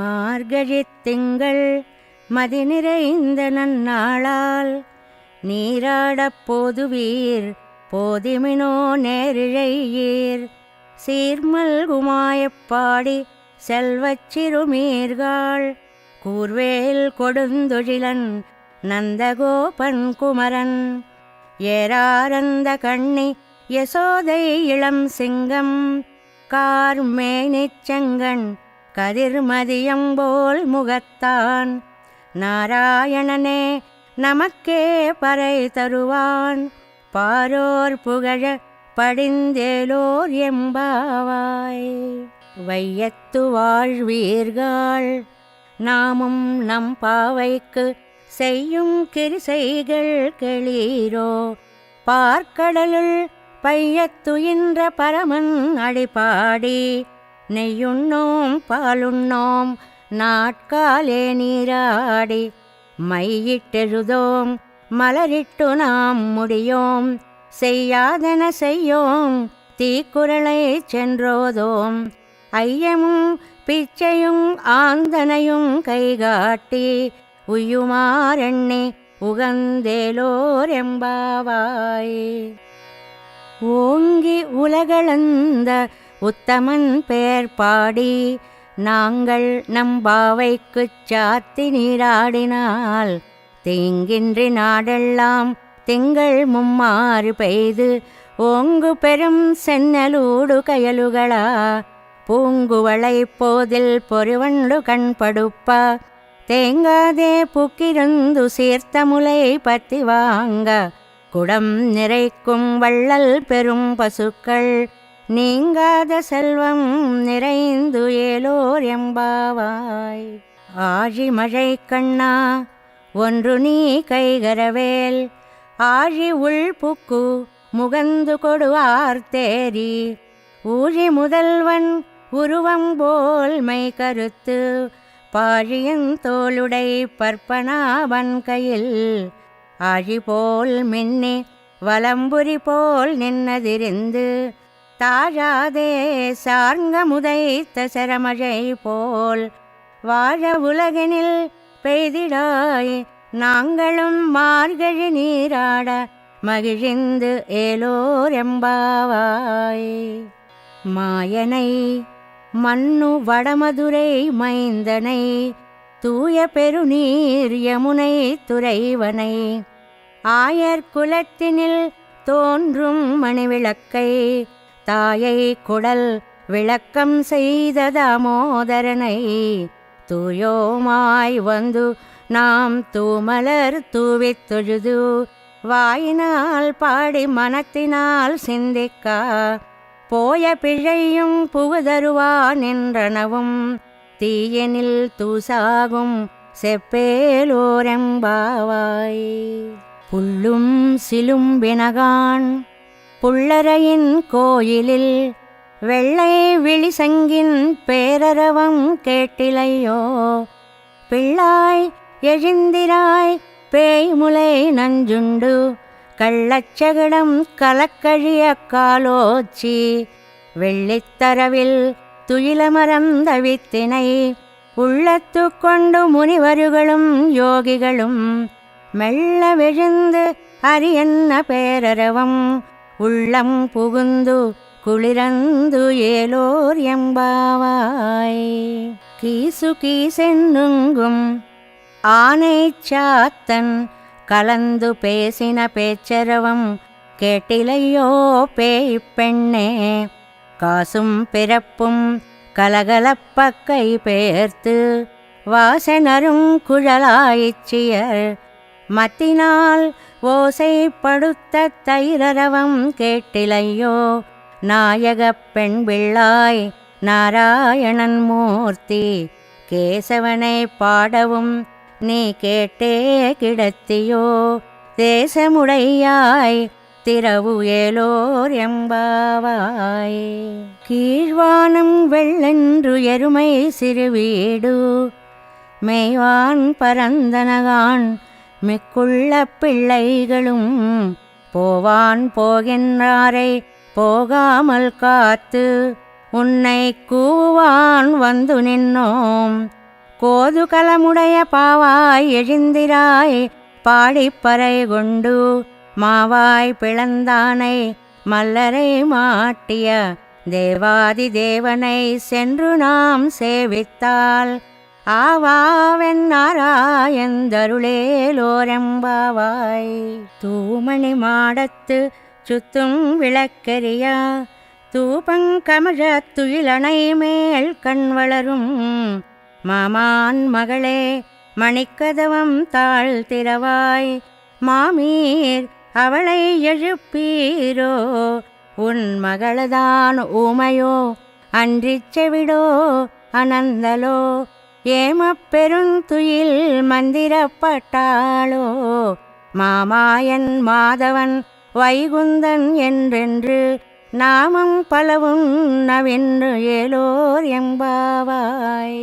மார்கழித் திங்கள் மதி நிறைந்த நன்னாளால் நீராடப் போதுவீர் போதிமினோ நேரிழையீர் சீர்மல்குமாயப்பாடி செல்வச் சிறுமீர்காள் கூர்வேல் கொடுந்தொழிலன் நந்தகோபன் குமரன் ஏராரந்த கண்ணி யசோதை இளம் சிங்கம் கார்மேனிச் செங்கண் கதிர்மதியம்போல் முகத்தான் நாராயணனே நமக்கே பறை தருவான் பாரோர் புகழ படிந்தேலோர் எம்பாவாய். வையத்து வாழ்வீர்கள் நாமும் நம் பாவைக்கு செய்யும் கிரிசைகள் கெளீரோ பார்க்கடலுள் பையத்துயின்ற பரமன் அடிபாடி நெய்யுண்ணோம் பாலுண்ணோம் நாட்காலே நீராடி மையிட்டெழுதோம் மலரிட்டு நாம் முடியோம் செய்யாதன செய்யோம் தீக்குறளை சென்றோதோம் ஐயமும் பிச்சையும் ஆந்தனையும் கைகாட்டி உய்யுமாறெண்ணி உகந்தேலோர் எம்பாவாய். ஓங்கி உலகளந்த உத்தமன் பேர் பாடி நாங்கள் நம்பாவைக்குச் சாத்தி நீராடினால் தீங்கின்றி நாடெல்லாம் திங்கள் மும்மாறு பெய்து ஓங்கு பெரும் சென்னலூடு கயலுகளா பூங்குவளை போதில் பொறிவண்டு கண்படுப்ப தேங்காதே புக்கிருந்து சீர்த்த முலை பத்தி வாங்க குடம் நிறைக்கும் வள்ளல் பெரும் பசுக்கள் நீங்காத செல்வம் நிறைந்து ஏலோர் எம்பாவாய். ஆழி மழை கண்ணா ஒன்று நீ கைகரவேல் ஆழி உள்புக்கு முகந்து கொடுவார் தேரி ஊழி முதல்வன் உருவம் போல் மை கருத்து பாழியன் தோளுடை பற்பனாவன் கையில் ஆழி போல் மின்னி வலம்புரி போல் நின்னதிருந்து தாழாதே சார்ங்க முதைத்த சரமழை போல் வாழ உலகினில் பெய்திடாய் நாங்களும் மார்கழி நீராட மகிழ்ந்து ஏலோர் எம்பாவாய். மாயனை மன்னு வடமதுரை மைந்தனை தூய பெருநீர் யமுனை துறைவனை ஆயர் குலத்தினில் தோன்றும் மணிவிளக்கை தாயை குடல் விளக்கம் செய்த தாமோதரனை தூயோமாய் வந்து நாம் தூமலர் தூவித் தொழுது வாயினால் பாடி மனத்தினால் சிந்திக்கா போய பிழையும் புகுதருவான் என்றனவும் தீயனில் தூசாகும் செப்பேலோரெம்பாவாய். புள்ளும் சிலும்பினகான் புள்ளரையின் கோயிலில் வெள்ளை விழிசங்கின் பேரரவம் கேட்டிலையோ பிள்ளாய் எழுந்திராய் பேய்முலை நஞ்சுண்டு கள்ளச்சகடம் கலக்கழிய காலோச்சி வெள்ளித்தரவில் துயிலமரந்த வித்தினை உள்ளத்து கொண்டு முனிவர்களும் யோகிகளும் மெல்ல விழுந்து அரியன்ன பேரரவம் உள்ளம் புகுந்து குளிரந்து ஏலோர் எம்பாவாய். கீசு கீசென்னுங்கும் ஆனை சாத்தன் கலந்து பேசின பேச்சரவம் கேட்டிலையோ பேய் பெண்ணே காசும் பிறப்பும் கலகலப்பக்கை பேர்த்து வாசனரும் குழலாயிச்சியர் மத்தினால் ஓசைப்படுத்த தைரரவம் கேட்டிலையோ நாயகப் பெண் பிள்ளாய் நாராயணன் மூர்த்தி கேசவனை பாடவும் நீ கேட்டே கிடத்தியோ தேசமுடையாய் திரவு ஏலோர் எம்பாவாய். கீழ்வானம் வெள்ளென்று எருமை சிறுவீடு மேய்வான் பரந்தனகான் மிக்குள்ள பிள்ளைகளும் போவான் போகின்றாரை போகாமல் காத்து உன்னை கூவான் வந்து நின்னோம் கோதுகலமுடைய பாவாய் எழுந்திராய் பாடிப்பறை கொண்டு மாவாய் பிளந்தானை மல்லரை மாட்டிய தேவாதி தேவனை சென்று நாம் சேவித்தால் ஆவாவென்னாராயந்தருளேலோரெம்பாவாய். தூமணி மாடத்து சுத்தும் விளக்கெரியா தூபங்கமழத் துயிலணை மேல் கண் வளரும் மாமான் மகளே மணிக்கதவம் தாழ்த்திரவாய் மாமீர் அவளை எழுப்பீரோ உன் மகளதான் ஊமையோ அன்றிச் செவிடோ அனந்தலோ ஏமப்பெருந்துயில் மந்திரப்பட்டாளோ மாமாயன் மாதவன் வைகுந்தன் என்றென்று நாமம் பலவும் நவென்று ஏலோர் எம்பாவாய்.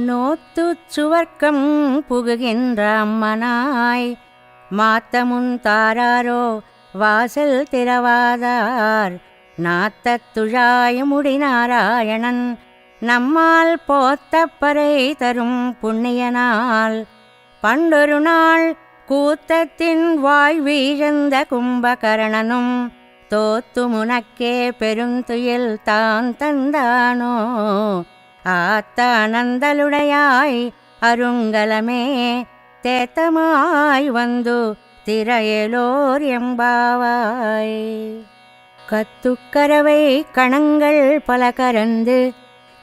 நோத்துச் சுவர்க்கம் புகுகின்ற அம்மனாய் மாத்தமுன் தாராரோ வாசல் திறவாதார் நாத்தத் துழாயமுடி நாராயணன் நம்மால் போத்தப்பறை தரும் புண்ணியனால் பண்டொரு நாள் கூத்தத்தின் வாய் வீழ்ந்த கும்பகரணனும் தோத்து முனக்கே பெருந்துயில் தான் தந்தானோ ஆத்த அனந்தலுடையாய் அருங்கலமே தேத்தமாய் வந்து திரையலோர் எம்பாவாய். கத்துக்கரவை கணங்கள் பல கரந்து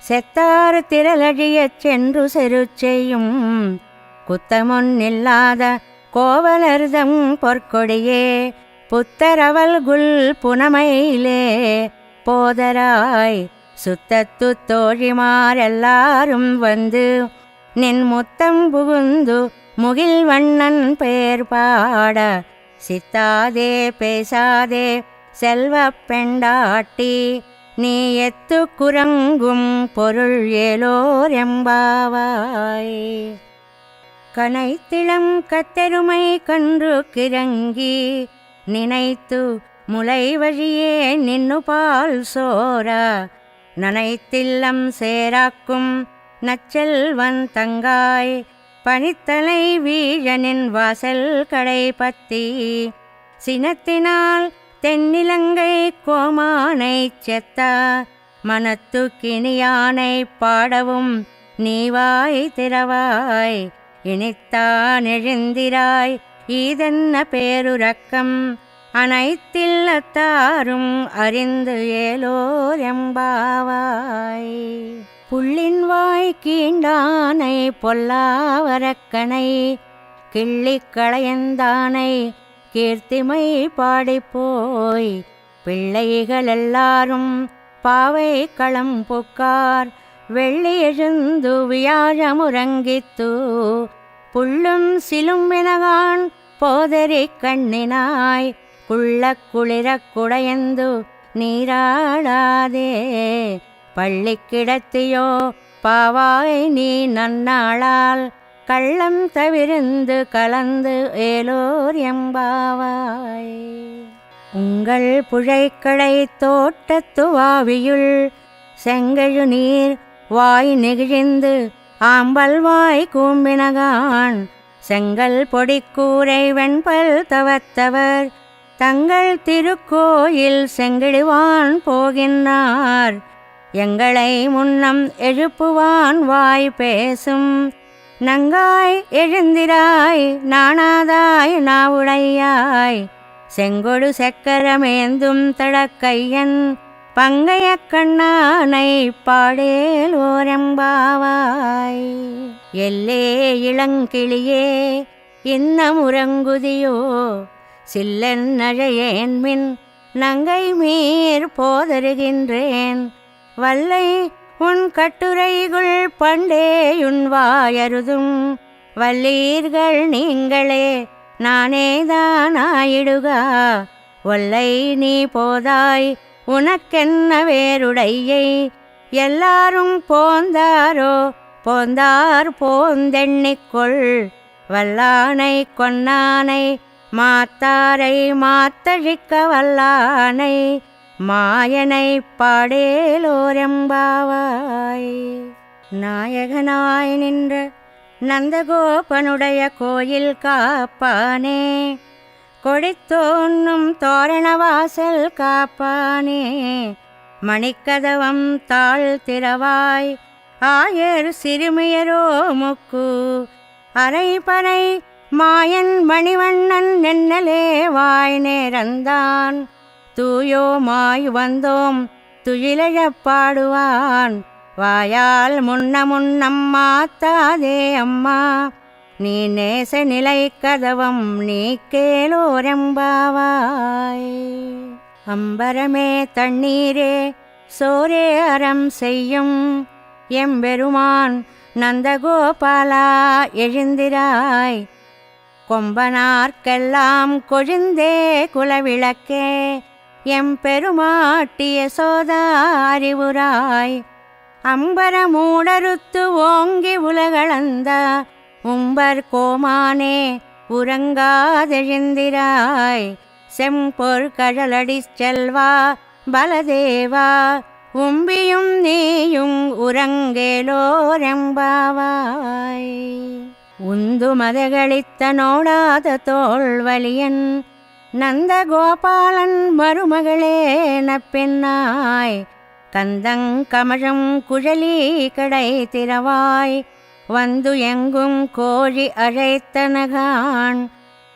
செத்தார் திரளழியச் சென்று செரு செய்யும் குத்தமொன்னில்லாத கோவலர்தம் பொற்கொடியே புத்தரவல்குல் புனமையிலே போதராய் சுத்தத்து தோழிமாரெல்லாரும் வந்து நின் முத்தம் புகுந்து முகில் வண்ணன் பெயர் பாட சித்தாதே பேசாதே செல்வப் பெண்டாட்டி நீ எத்து குரங்கும் பொருள் ஏலோர் எம்பாவாய். கனைத்திளம் கத்தெருமை கன்று கிறங்கி நினைத்து முளை வழியே நின்னு பால் சோர நனைத்தில்லம் சேராக்கும் நச்செல்வன் தங்காய் பனித்தலை வீழனின் வாசல் கடை பத்தி சினத்தினால் தென்னிலங்கை கோமானை செத்த மனத்து கிணியானை பாடவும் நீவாய் திறவாய் இனித்தான் எழுந்திராய் ஈதென்ன பேருரக்கம் அனைத்தில்லத்தாரும் அறிந்து ஏலோர் எம்பாவாய். புள்ளின் வாய் கீண்டானை பொல்லாவரக்கனை கிள்ளிக் களையந்தானை கீர்த்திமை பாடிப்போய் பிள்ளைகள் எல்லாரும் பாவை களம் புக்கார் வெள்ளி எழுந்து வியாழமுறங்கித்து புள்ளும் சிலும்பினகான் போதரி கண்ணினாய் குள்ளக் குளிரக் குடையந்து நீராடாதே பள்ளி கிடத்தியோ பாவாய் நீ நன்னாளால் கள்ளம் தவிர்ந்து கலந்து ஏலோர் எம்பாவாய். உங்கள் புழைக்கடை தோட்டத்து வாவியுள் செங்கழு நீர் வாய் நெகிழ்ந்து ஆம்பல் வாய் கூம்பினகான் செங்கல் பொடிக்கூரை வெண்பல் தவத்தவர் தங்கள் திருக்கோயில் செங்கிடுவான் போகின்றார் எங்களை முன்னம் எழுப்புவான் வாய் பேசும் நங்காய் எழுந்திராய் நாணாதாய் நாவுடையாய் செங்கொடு செக்கரமேந்தும் தடக்கையன் பங்கைய கண்ணானை பாடேலோரெம்பாவாய். எல்லே இளங்கிளியே இன்னமுறங்குதியோ சில்லன் நழையேன்மின் நங்கை மீர் போதருகின்றேன் வல்லை உன் கட்டுரைகுள் பண்டேயுன் வாயருதும் வல்லீர்கள் நீங்களே நானேதானாயிடுகா ஒல்லை நீ போதாய் உனக்கென்ன வேறுடையை எல்லாரும் போந்தாரோ போந்தார் போந்தெண்ணிக்கொள் வல்லானை கொன்னானை மாத்தாரை மாத்தழிக்க வல்லானை மாயனை பாடேலோரெம்பாவாய். நாயகனாய் நின்ற நந்தகோபனுடைய கோயில் காப்பானே, கொடித்தோன்னும் தோரணவாசல் காப்பானே, மணிக்கதவம் தாழ் திறவாய் ஆயர் சிறுமியரோ முக்கு, அரைபறை மாயன் மணிவண்ணன் நென்னலே வாய் நேரந்தான், தூயோமாய் வந்தோம் துயிலழப் பாடுவான், வாயால் முன்னம் மாத்தாதே அம்மா, நீ நேச நிலை கதவம் நீ கேளோரெம்பாவாய். அம்பரமே தண்ணீரே சோரே அறம் செய்யும் எம்பெருமான் நந்தகோபாலா எழுந்திராய், கொம்பனார்க்கெல்லாம் கொழுந்தே குலவிளக்கே எம்பெருமாட்டிய சோதா அறிவுராய், அம்பரமூடறுத்து ஓங்கி உலகளந்த உம்பர் கோமானே உறங்காதெழுந்திராய், செம்பொற் கழலடி செல்வா பலதேவா உம்பியும் நீயும் உறங்கேலோரெம்பாவாய். உந்து மதகளித்த நோடாத தோள்வலியன் நந்தகோபாலன் மருமகளே நப்பெண்ணாய், கந்தங்கமழும் குழலி கடை திறவாய் வந்து எங்கும் கோழி அழைத்தனகான்,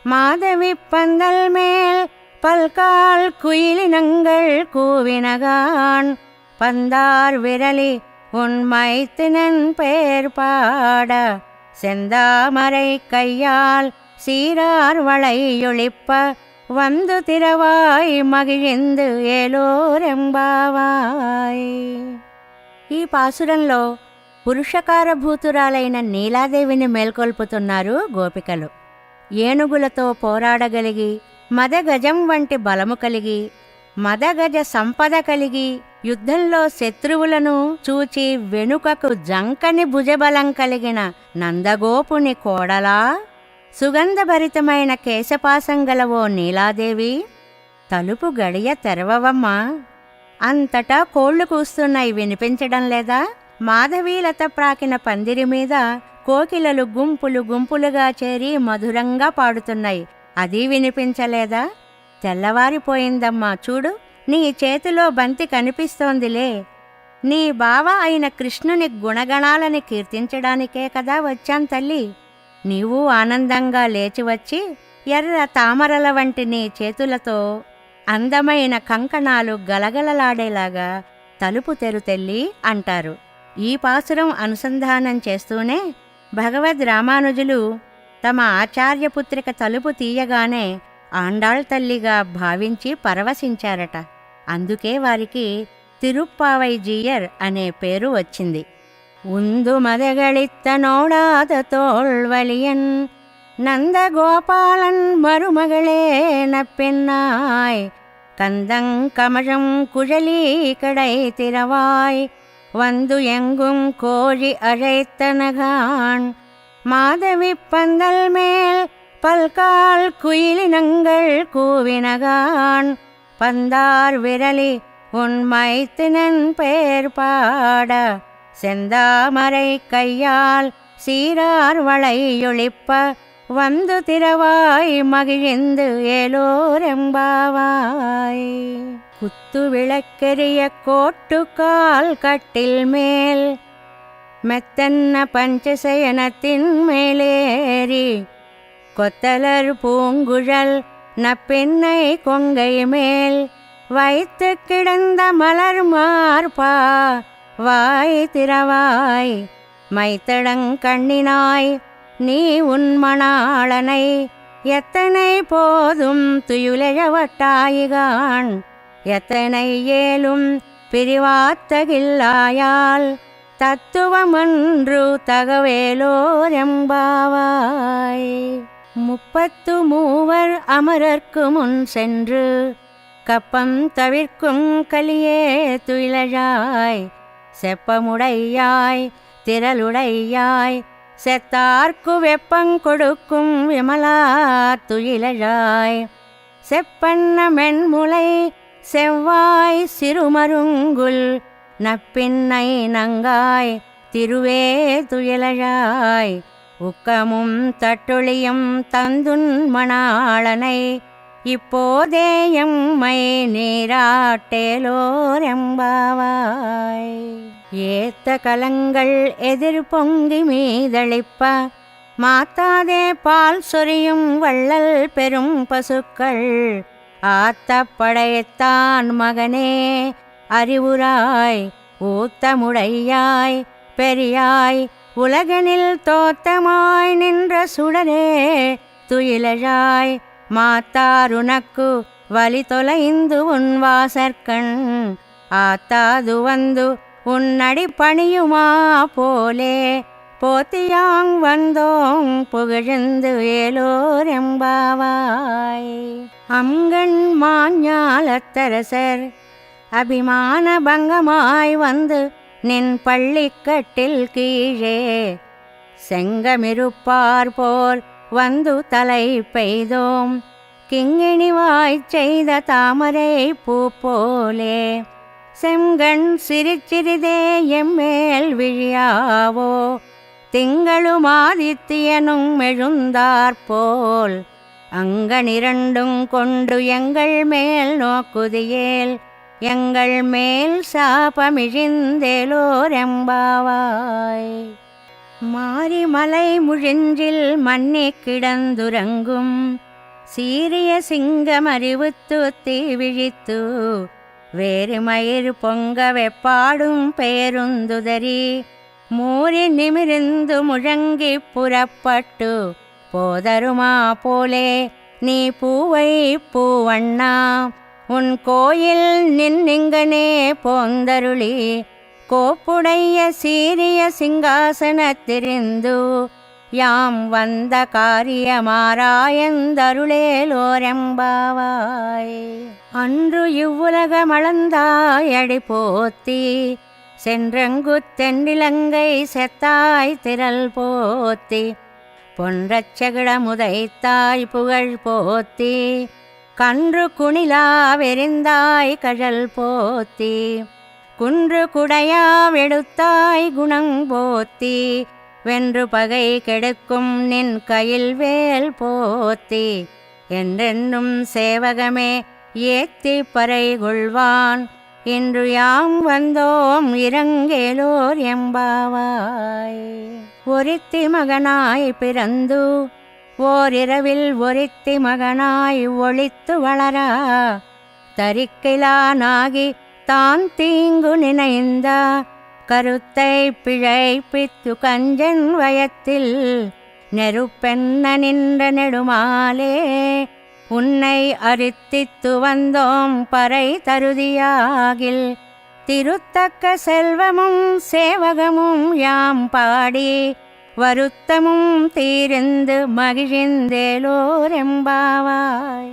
மாதவி பந்தல் மேல் பல்கால் குயிலினங்கள் கூவினகான், பந்தார் விரலி உன் மைத்தினன் பெயர் பாட, செந்தாமரை கையால் சீரார் வளையொழிப்ப வந்து திறவாய் మగిழிందు ఏలోరెంబావాయ్. ఈ పాసురంలో పురుషకారభూతురాలైన నీలాదేవిని మేల్కొల్పుతున్నారు గోపికలు. ఏనుగులతో పోరాడగలిగి మదగజం వంటి బలము కలిగి మదగజ సంపద కలిగి యుద్ధంలో శత్రువులను చూచి వెనుకకు జంకని భుజబలం కలిగిన నందగోపుని కోడలా, సుగంధభరితమైన కేశపాసం గలవో నీలాదేవి, తలుపు గడియ తెరవవమ్మా. అంతటా కోళ్లు కూస్తున్నాయి, వినిపించడం లేదా? మాధవీలత ప్రాకిన పందిరి మీద కోకిలలు గుంపులు గుంపులుగా చేరి మధురంగా పాడుతున్నాయి, అది వినిపించలేదా? తెల్లవారిపోయిందమ్మా, చూడు నీ చేతిలో బంతి కనిపిస్తోందిలే. నీ బావ అయిన కృష్ణుని గుణగణాలని కీర్తించడానికే కదా వచ్చాం తల్లి. నీవు ఆనందంగా లేచివచ్చి ఎర్ర తామరల వంటి నీ చేతులతో అందమైన కంకణాలు గలగలలాడేలాగా తలుపు తెరుతెల్లి అంటారు. ఈ పాసురం అనుసంధానం చేస్తూనే భగవద్ రామానుజులు తమ ఆచార్యపుత్రిక తలుపు తీయగానే ఆండాళ్ తల్లిగా భావించి పరవశించారట. అందుకే వారికి తిరుప్పావైజీయర్ అనే పేరు వచ్చింది. உந்து மதகளித்த நோடாத தோள்வலியன் நந்தகோபாலன் மருமகளே நப்பெண்ணாய், கந்தங்கமழும் குழலி கடை திறவாய் வந்து எங்கும் கோழி அழைத்தனகான், மாதவி பந்தல் மேல் பல்கால் குயிலினங்கள் கூவினகான், பந்தார் விரலி உன் மைத்தினன் பெயர் பாட, செந்தாமரை கையால் சீரார் வளையொழிப்ப வந்து திறவாய் மகிழ்ந்து ஏலோரெம்பாவாய். குத்து விளக்கெரிய கோட்டுக்கால் கட்டில் மேல் மெத்தன்ன பஞ்சசயனத்தின் மேலேறி கொத்தலர் பூங்குழல் நப்பெண்ணை கொங்கை மேல் வைத்து கிடந்த மலர் மார்பா வாய் திறவாய், மைத்தடங்கண்ணினாய் நீ உன் மணாளனை எத்தனை போதும் துயிலெழவட்டாயிகான், எத்தனை ஏலும் பிரிவாத்தகில்லாயால் தத்துவமன்று தகவேலோரெம்பாவாய். 33 அமரர்க்கு முன் சென்று கப்பம் தவிர்க்கும் கலியே துயிலழாய், செப்பமுடையாய் திரளுடையாய் செத்தார்க்கு வெப்பங்கொடுக்கும் விமலா துயிலழாய், செப்பன்ன மென்முலை செவ்வாய் சிறுமருங்குல் நப்பின்னை நங்காய் திருவே துயிலழாய் உக்கமும் தட்டொழியும் தந்துன் மணாளனை இப்போதே எம்மை நீராட்டேலோரெம்பாவாய். ஏத்த கலங்கள் எதிர் பொங்கி மீதளிப்ப மாத்தாதே பால் சொரியும் வள்ளல் பெரும் பசுக்கள் ஆத்த படைத்தான் மகனே அறிவுராய் ஊத்தமுடையாய் பெரியாய் உலகனில் தோத்தமாய் நின்ற சுடரே துயிலழாய் மாத்தாருனக்கு வலி தொலைந்து உன் வாசற்கண் ஆத்தாது வந்து உன்னடி பணியுமா போலே போத்தியாங் வந்தோம் புகழ்ந்து ஏலோரெம்பாவாய். அங்கண் மாஞாலத்தரசர் அபிமான பங்கமாய் வந்து நின் பள்ளிக்கட்டில் கீழே செங்கமிருப்பார் போர் வந்து தலை பெய்தோம் கிங்கிணிவாய் செய்த தாமரை பூ போலே செங்கண் சிரிச்சிறிதே எம்மேல் விழியாவோ திங்களுமாதித்தியனும் எழுந்தாற்போல் அங்கனிரண்டும் கொண்டு எங்கள் மேல் நோக்குதியேல் எங்கள் மேல் சாபமிழிந்தேலோரெம்பாவாய். மாரிமலை முழிஞ்சில் மன்னி கிடந்துறங்கும் சீரிய சிங்கமறிவுத்து தீ விழித்து வேறு மயிர் பொங்க வெப்பாடும் பேருந்துதறி மூறி நிமிர்ந்து முழங்கி புறப்பட்டு போதருமா போலே நீ பூவை பூவண்ணா உன் கோயில் நின்னிங்கனே போந்தருளி கோப்புடைய சீரிய சிங்காசனத்திரிந்து யாம் வந்த காரியமாராயந்தருளேலோரெம்பாவாய். அன்று இவ்வுலகமளந்தாயடி போத்தி சென்றங்கு தென்னிலங்கை செத்தாய் திரள் போத்தி பொன்றச்சகிட முதைத்தாய் புகழ் போத்தி கன்று குணிலாவெறிந்தாய் கழல் போத்தி குன்று குடையாவெடுத்தாய் குணங் போத்தி வென்று பகை கெடுக்கும் நின் கையில் வேல் போத்தி என்றென்றும் சேவகமே ஏத்தி பறை கொள்வான் இன்று யாம் வந்தோம் இரங்கேலோர் எம்பாவாய். ஒருத்தி மகனாய் பிறந்து ஓரிரவில் ஒருத்தி மகனாய் ஒளித்து வளரா தரிக்கிலானாகி தான் தீங்கு நினைந்த கருத்தை பிழைப்பித்து கஞ்சன் வயத்தில் நெருப்பென்ன நின்ற நெடுமாலே உன்னை அரித்தித்து வந்தோம் பறை தருதியாகில் திருத்தக்க செல்வமும் சேவகமும் யாம் பாடி வருத்தமும் தீர்ந்து மகிழ்ந்தேலோரெம்பாவாய்.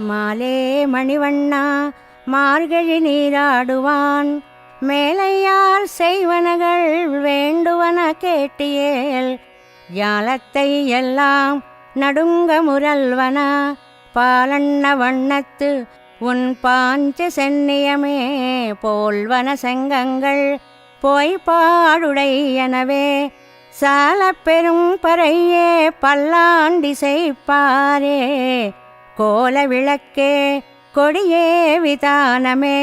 மாலே மணிவண்ணா மார்கழி நீராடுவான் மேலையார் செய்வனகள் வேண்டுவன கேட்டியேல் ஜாலத்தை எல்லாம் நடுங்க முரல்வன பாலண்ண வண்ணத்து உன் பாஞ்ச சென்னியமே போல்வன செங்கங்கள் போய் பாடுடையனவே சால பெரும் பறையே பல்லாண்டி செய்ப்பாரே கோல விளக்கே கொடியே விதானமே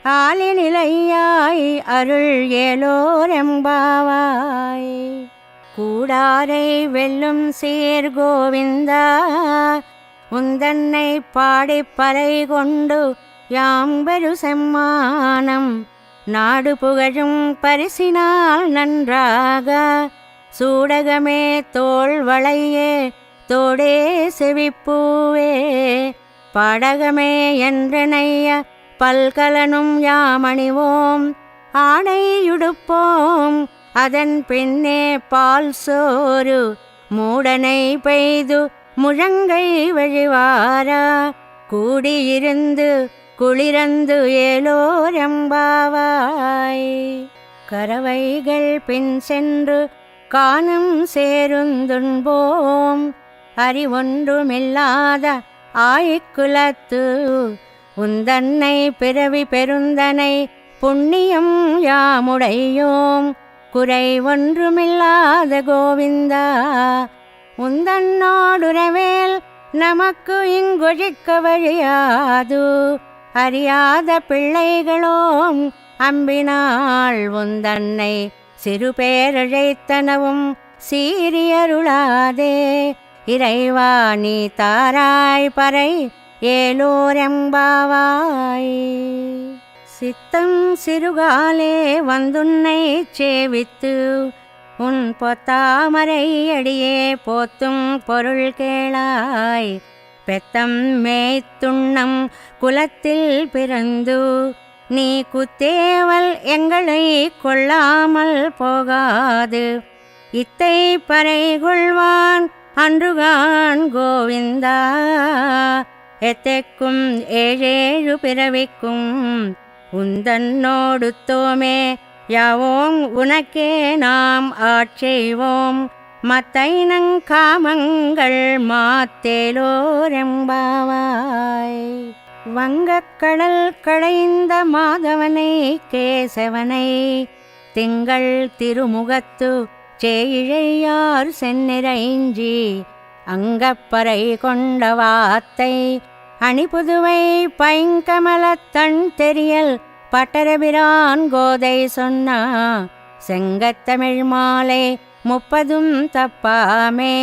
ஆலிநிலையாய் அருள் ஏலோரெம்பாவாய். கூடாரை வெல்லும் சீர் கோவிந்தா உந்தன்னை பாடிப்பறை கொண்டு யாம்பெரு செம்மானம் நாடு புகழும் பரிசினால் நன்றாக சூடகமே தோள் வளையே தோடே செவிப்பூவே பாடகமே என்றனைய பல்கலனும் யாமணிவோம் ஆடையுடுப்போம் அதன் பின்னே பால் சோறு மூடனை பெய்து முழங்கை வழிவாரா கூடியிருந்து குளிரந்து ஏலோரெம்பாவாய். கறவைகள் பின் சென்று காணும் சேருந்துண்போம் அறிவொன்றுமில்லாத ஆய்க்குலத்து உந்தன்னை பிறவி பெருந்தனை புண்ணியம் யாமுடையோம் குறை ஒன்றுமில்லாத கோவிந்தா. உந்தன்னோடுறவேல் நமக்கு இங்கொழிக்க வழியாது. அறியாத பிள்ளைகளோம் அம்பினாள் உந்தன்னை சிறு பேரழைத்தனவும் சீரியருளாதே. இறைவா நீ தாராய் பறை ஏலோரெம்பாவாய். சித்தம் சிறுகாலே வந்துன்னை சேவித்து உன் பொத்தாமரை அடியே போத்தும் பொருள் கேளாய். பெத்தம் மேய்த்துண்ணம் குலத்தில் பிறந்து நீ குத்தேவல் எங்களை கொள்ளாமல் போகாது. இத்தை பறை கொள்வான் அன்றுகான் கோவிந்தா. எத்தைக்கும் ஏழேழு பிறவிக்கும் உந்தன்னோடுத்தோமே. யாவோம் உனக்கே நாம் ஆட்செய்வோம். மத்தைனங்காமங்கள் மாத்தேலோரெம்பாவாய். வங்கக்கடல் கடைந்த மாதவனை கேசவனை திங்கள் திருமுகத்து சேயிழையார் செந்நிறைஞ்சி அங்கப்பறை கொண்ட வாத்தை அணிபுதுவை பைங்கமலத்தண் தெரியல் பட்டரபிரான் கோதை சொன்னா. செங்கத்தமிழ் மாலை 30 தப்பாமே.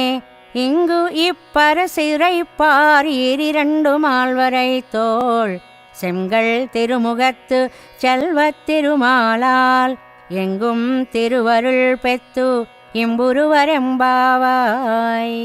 இங்கு இப்பரசிறைப்பார் 12 மால்வரை தோள் செங்கல் திருமுகத்து செல்வத் திருமாலால் எங்கும் திருவருள் பெத்து இம்புருவரெம்பாவாய்.